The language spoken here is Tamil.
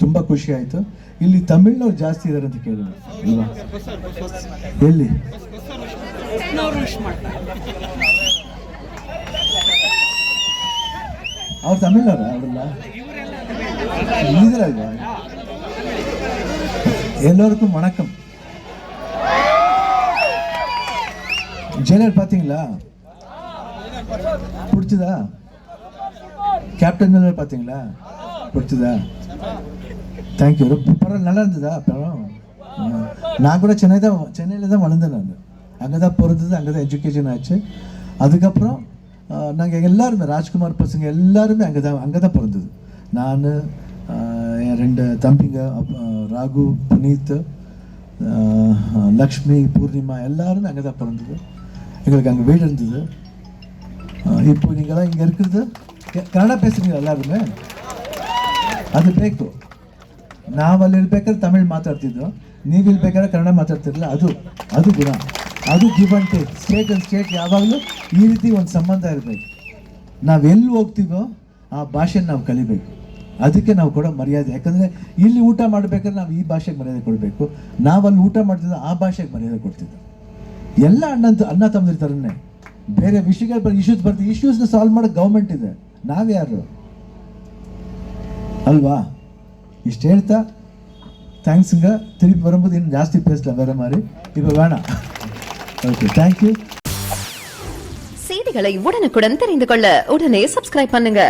ತುಂಬಾ ಖುಷಿ ಆಯ್ತು. ಇಲ್ಲಿ ತಮಿಳ್ನವ್ರು ಜಾಸ್ತಿ ಇದಾರೆ ಅಂತ ಕೇಳಿದ್ರು ಅಲ್ವಾ? ಎಲ್ಲಿ ಅವ್ರು ತಮಿಳ್ನವ್ರ ಅವರೆಲ್ಲ ಇದ್ರಲ್ವಾ? எல்லோருக்கும் வணக்கம். ஜெயலலிதா பாத்தீங்களா? பிடிச்சதா? கேப்டன் மில்லர் பாத்தீங்களா? பிடிச்சதா? தேங்க்யூ. பரவாயில்ல, நல்லா இருந்ததா படம்? நான் கூட சென்னையில் தான் வளர்ந்தேன். நான் அங்கே தான் பிறந்தது, அங்கே தான் எஜுகேஷன் ஆச்சு. அதுக்கப்புறம் நாங்கள் எல்லாருமே ராஜ்குமார் பசங்க எல்லாருமே அங்கே தான் பிறந்தது. நான் என் 2 தம்பிங்க ராகு, புனீத், லக்ஷ்மி, பூர்ணிமா எல்லாருமே அங்கே தான் பிறந்தது. எங்களுக்கு அங்கே வீடு இருந்தது. இப்போ நீங்களாம் இங்கே இருக்கிறது ಕನ್ನಡ பேசுறீங்க எல்லாருமே. ಅದು ಬೇಕು. ನಾವಲ್ಲಿ ಇರ್ಬೇಕಾದ್ರೆ ತಮಿಳ್ ಮಾತಾಡ್ತಿದ್ದೋ, ನೀವು ಇರ್ಬೇಕಾದ್ರೆ ಕನ್ನಡ ಮಾತಾಡ್ತಿರಲಿಲ್ಲ. ಅದು ಗುಣ, ಅದು give and take. State and state ಯಾವಾಗಲೂ ಈ ರೀತಿ ಒಂದು ಸಂಬಂಧ ಇರಬೇಕು. ನಾವೆಲ್ಲಿ ಹೋಗ್ತೀವೋ ಆ ಭಾಷೆನ ನಾವು ಕಲಿಬೇಕು. ಅದಕ್ಕೆ ನಾವು ಕೊಡೋ ಮರ್ಯಾದೆ. ಯಾಕಂದರೆ ಇಲ್ಲಿ ಊಟ ಮಾಡಬೇಕಾದ್ರೆ ನಾವು ಈ ಭಾಷೆಗೆ ಮರ್ಯಾದೆ ಕೊಡಬೇಕು. ನಾವಲ್ಲಿ ಊಟ ಮಾಡ್ತಿದ್ದೋ ಆ ಭಾಷೆಗೆ ಮರ್ಯಾದೆ ಕೊಡ್ತಿದ್ದೋ. ಎಲ್ಲ ಅಣ್ಣ ತಮ್ಮದಿರ್ತಾರನ್ನೇ. ಬೇರೆ ವಿಷಯಗಳು ಇಶ್ಯೂಸ್ ಬರ್ತೀವಿ. ಇಶ್ಯೂಸ್ನ ಸಾಲ್ವ್ ಮಾಡೋ ಗೌರ್ಮೆಂಟ್ ಇದೆ, ನಾವ್ಯಾರು ಅಲ್ವಾ? ಇಷ್ಟು ಹೇಳ್ತಾ தேங்க்ஸுங்க. திருப்பி வரும்போது இன்னும் ஜாஸ்தி பேசலாம் வேற மாதிரி. இப்போ வேணாம். Okay, thank you. செய்திகளை உடனுக்குடன் தெரிந்து கொள்ள உடனே சப்ஸ்கிரைப் பண்ணுங்க.